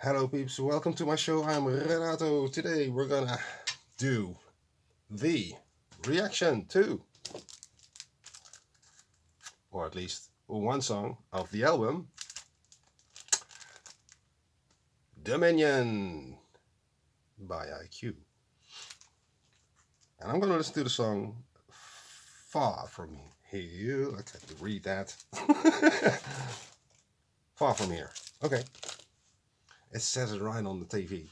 Hello peeps, welcome to my show. I'm Renato. Today we're gonna do the reaction to, or at least one song of the album Dominion by IQ. And I'm gonna listen to the song Far From Here. I can't read that. Far From Here. Okay. It says it right on the TV.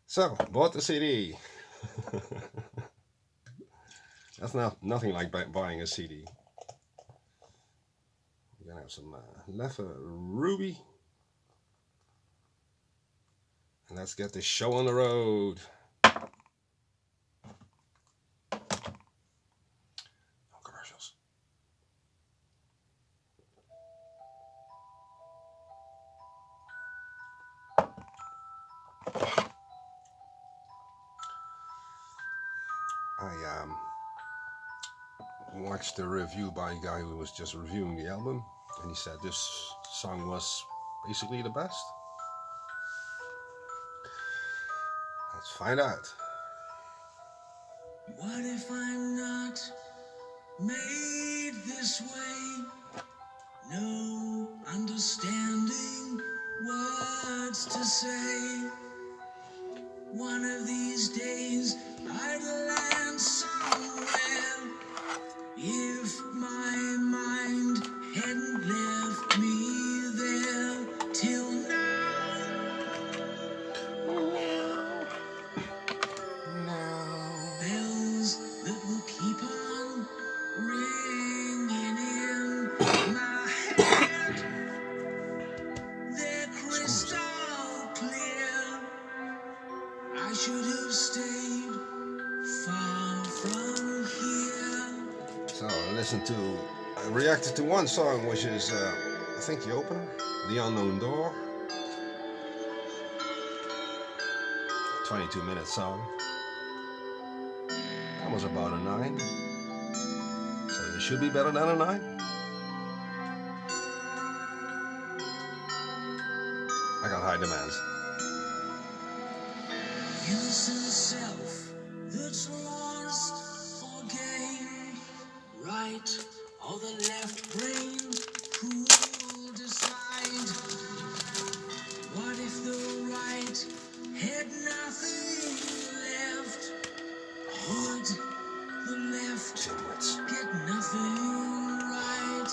So, bought the CD. That's nothing like buying a CD. We're gonna have some Leffe Ruby. And let's get this show on the road. No commercials. I watched a review by a guy who was just reviewing the album, and he said this song was basically the best. Let's find out. What if I'm not made this way? No understanding words to say. One of these days I'd land somewhere if my mind hadn't left me there till now. Bells that will keep on ringing in my head. They're crystal clear. I should have stayed far from here. So I reacted to one song, which is, I think the opener, The Unknown Door. 22-minute song. That was about a 9. So it should be better than a 9. I got high demands. Innocent self that's lost or gained, right or the left brain, who'll decide? What if the right had nothing left? Would the left get nothing right?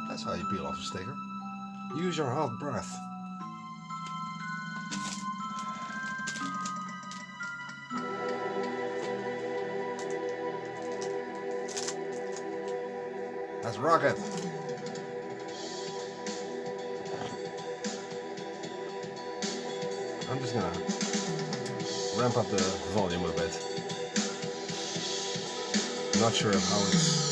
That's how you peel off a sticker. Use your hot breath. Let's rock it. I'm just gonna ramp up the volume a bit. Not sure how it's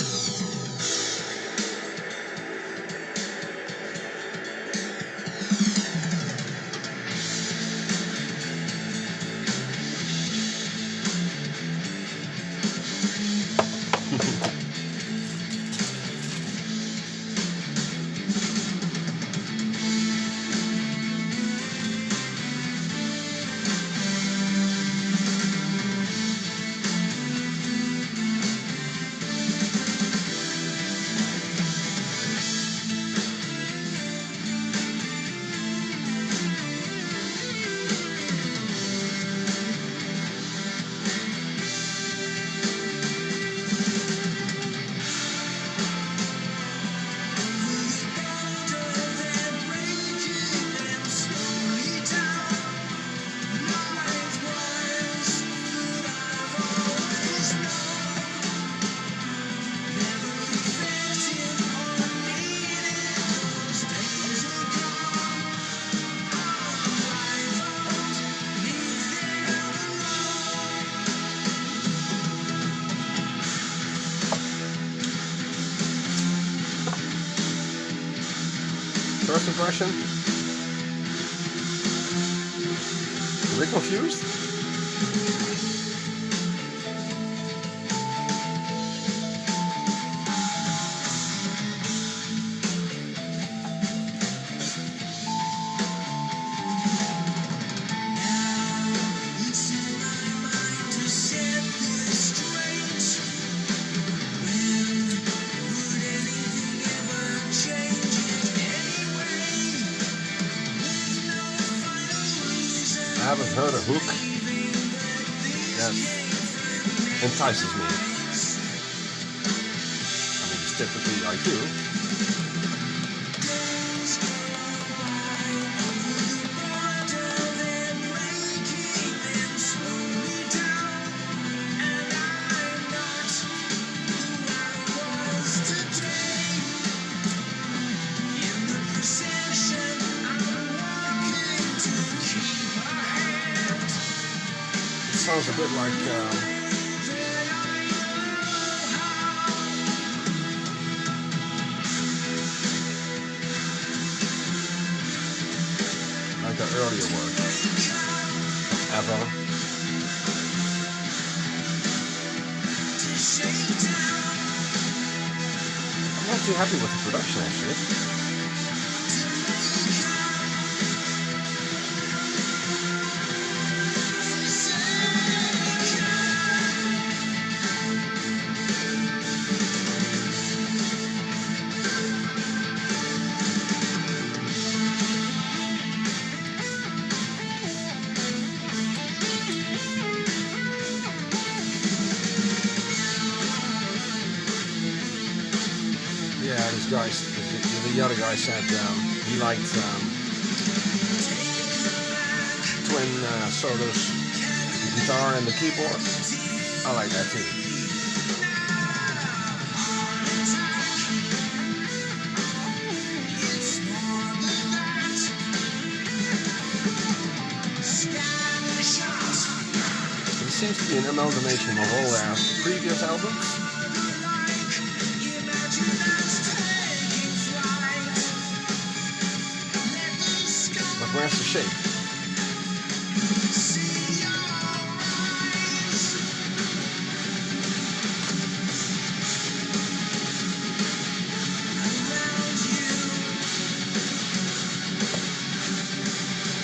First impression? A bit confused? I haven't heard a hook that entices me. I mean, it's typically I do. Sounds a bit like the earlier work ever. I'm not too happy with the production actually. Yeah, this guy, the other guy said he liked twin solos, the guitar and the keyboard. I like that too. It seems to be an amalgamation of all their previous albums. Where's the shape?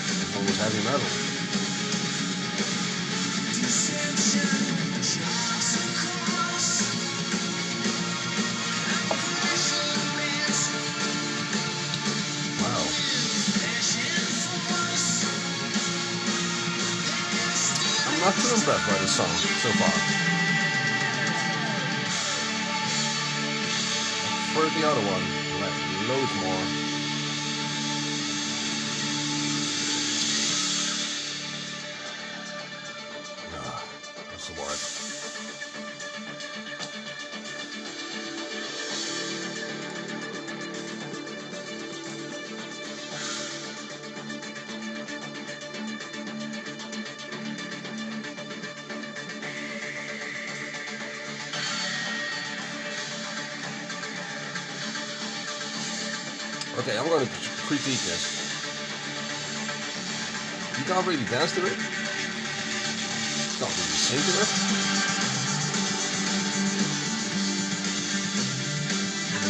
It's almost heavy metal. I'm not too impressed by this song so far. I prefer the other one, like loads more. That's the word. Okay, I'm going to critique this. You can't really dance to it. You can't really sing to it.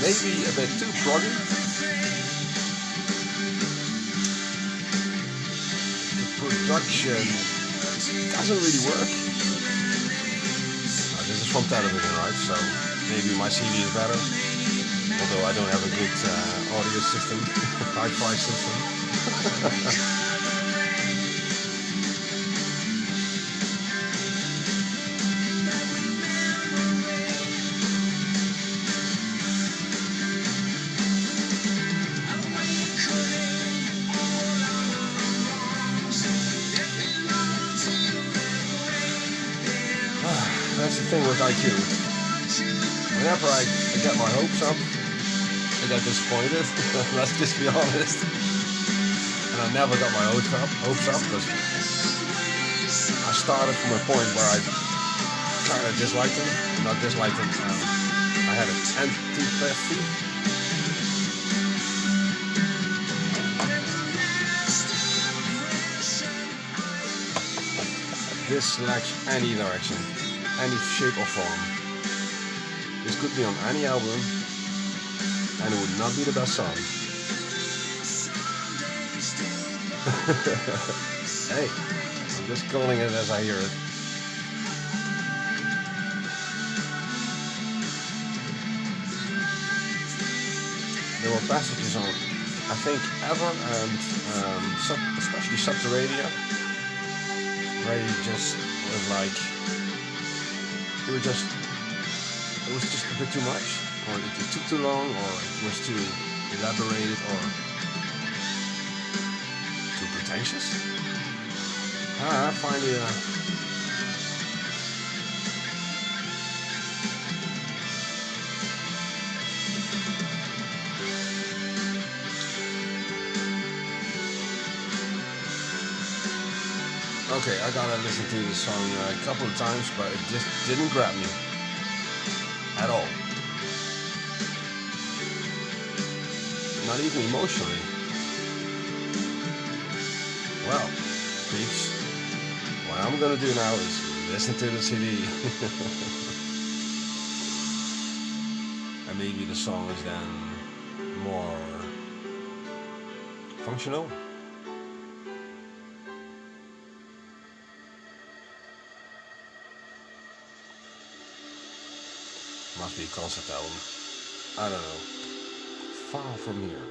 Maybe a bit too proggy. The production doesn't really work. This is from television, right? So maybe my CD is better. Although I don't have a good audio system, hi-fi system. That's the thing with IQ. Whenever I get my hopes up, I get disappointed. Let's just be honest. And I never got my hopes up because I started from a point where I kind of disliked them. Not disliked them. I had an antipathy. This selects any direction, any shape or form. This could be on any album, and it would not be the best song. Hey, I'm just calling it as I hear it. There were passages on, I think, Ever and especially Subterranea, where you just was like, it was just a bit too much, or it took too long, or it was too elaborated, or too pretentious. I find it. Okay, I gotta listen to this song a couple of times, but it just didn't grab me at all. Not even emotionally. Well, peeps, what I'm gonna do now is listen to the CD. And maybe the song is then more functional. Must be a concept album. I don't know. Far from here.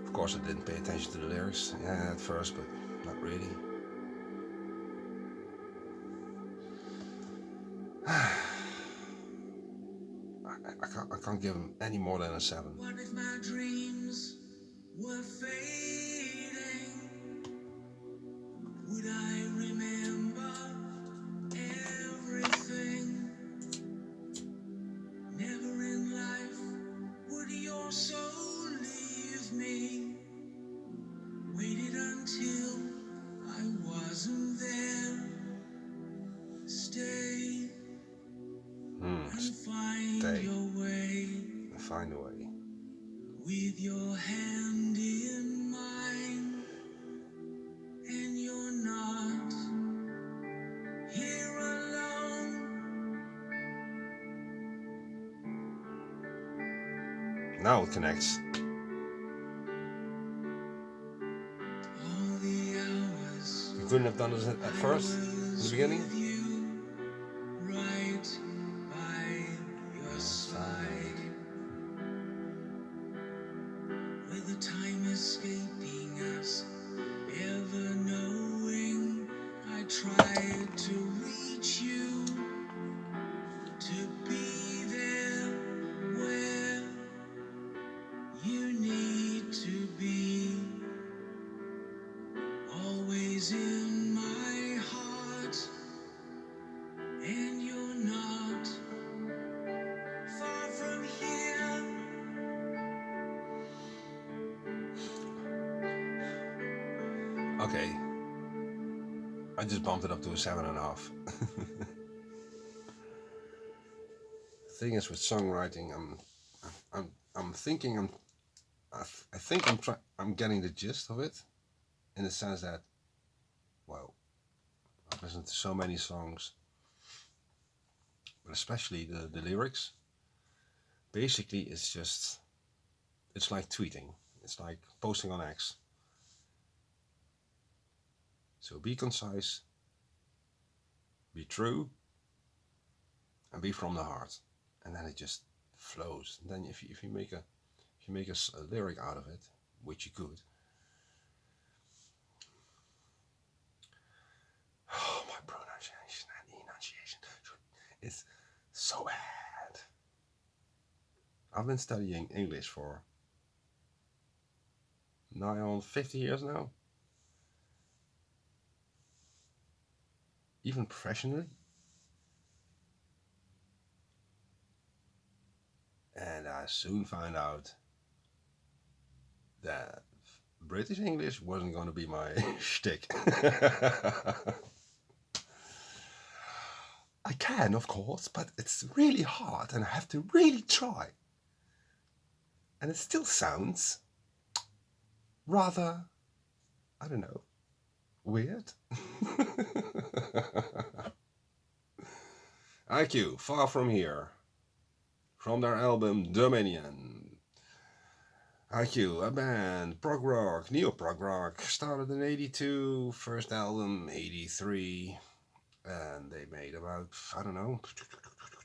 Of course, I didn't pay attention to the lyrics. Yeah, at first, but not really. I can't give him any more than a 7. What if my dreams were fading? Would I remember everything? Never in life would your soul leave me. Waited until I wasn't there. Stay and find your way. Find a way. With your hand in mine, and you're not here alone. Now it connects. All the hours You couldn't have done this at first, in the beginning? right by your side, with the time escaping us, ever knowing I tried to reach you, to be there where you need to be, always in my heart, and you're not far from here. Okay. I just bumped it up to a 7.5. The thing is with songwriting, I'm thinking I think I'm getting the gist of it, in the sense that, well, I've listened to so many songs, but especially the lyrics. Basically, it's like tweeting. It's like posting on X. So be concise, be true, and be from the heart, and then it just flows. And then if you make a lyric out of it, which you could. Oh, my pronunciation and enunciation is so bad. I've been studying English for nigh on 50 years now. Even professionally. And I soon found out that British English wasn't going to be my shtick. I can, of course, but it's really hard and I have to really try. And it still sounds rather, I don't know, Weird. IQ, Far From Here, from their album Dominion. IQ, a band, prog rock, neo-prog rock, started in 82, first album 83, and they made about, I don't know,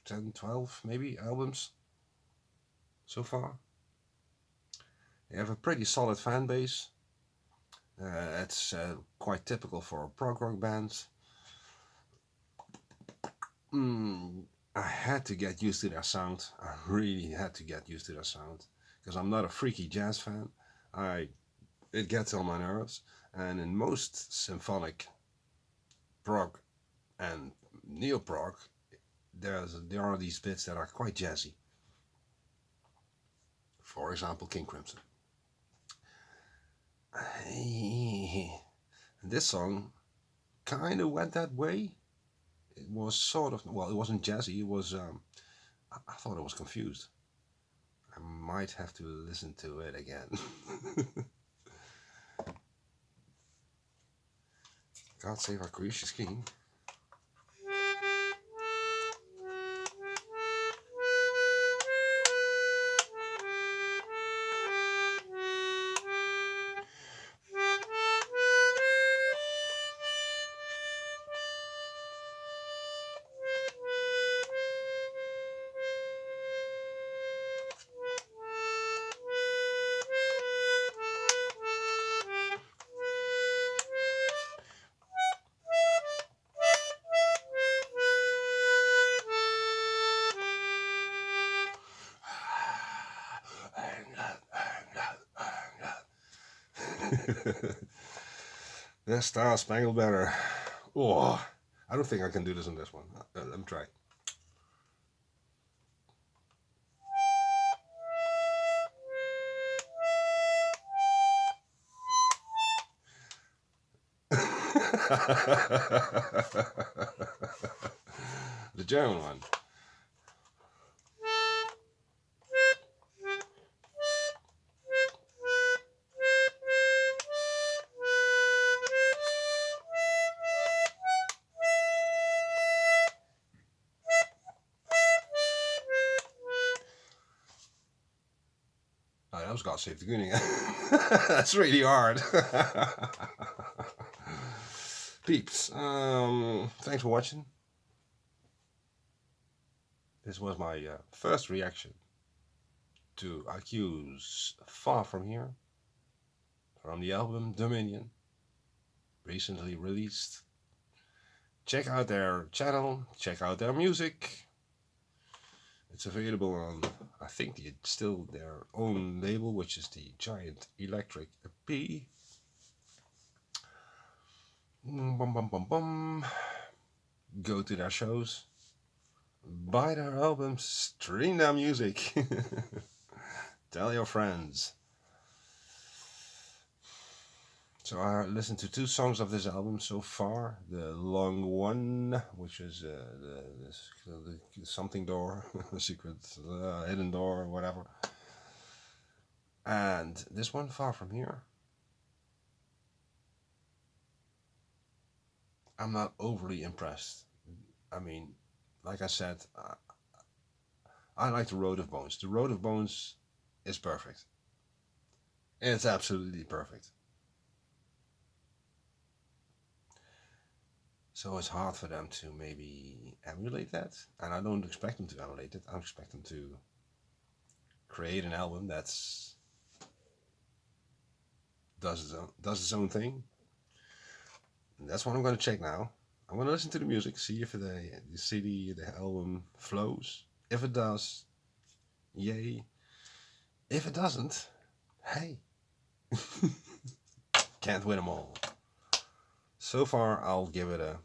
10, 12 maybe albums so far. They have a pretty solid fan base. It's quite typical for prog rock bands. I had to get used to their sound. I really had to get used to their sound because I'm not a freaky jazz fan. It gets on my nerves, and in most symphonic prog and neo prog, there are these bits that are quite jazzy. For example, King Crimson. This song kind of went that way. It was sort of, well, it wasn't jazzy. It was. I thought I was confused. I might have to listen to it again. God save our gracious king. The Star Spangled Banner. Oh, I don't think I can do this on this one. Let me try. The German one. Oh, that was God Save the Gooning. That's really hard. Peeps, thanks for watching. This was my first reaction to IQ's Far From Here, from the album Dominion, recently released. Check out their channel, check out their music. It's available on, I think it's still their own label, which is the Giant Electric P. Bum, bum, bum, bum. Go to their shows, buy their albums, stream their music. Tell your friends. So I listened to 2 songs of this album so far. The long one, which is the something door, the secret hidden door, whatever. And this one, Far From Here. I'm not overly impressed. I mean, like I said, I like the Road of Bones. The Road of Bones is perfect. It's absolutely perfect. So it's hard for them to maybe emulate that. And I don't expect them to emulate it. I expect them to create an album that's does its own thing. And that's what I'm going to check now. I'm going to listen to the music, see if the CD, the album flows. If it does, yay. If it doesn't, hey. Can't win them all. So far, I'll give it a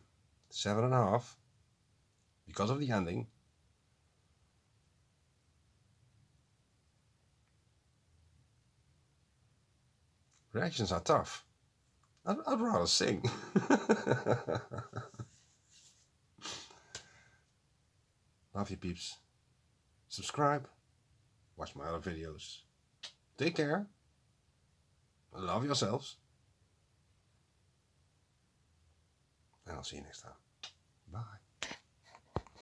7.5 because of the ending. Reactions are tough. I'd rather sing. Love you, peeps. Subscribe. Watch my other videos. Take care. Love yourselves. I'll see you next time. Bye.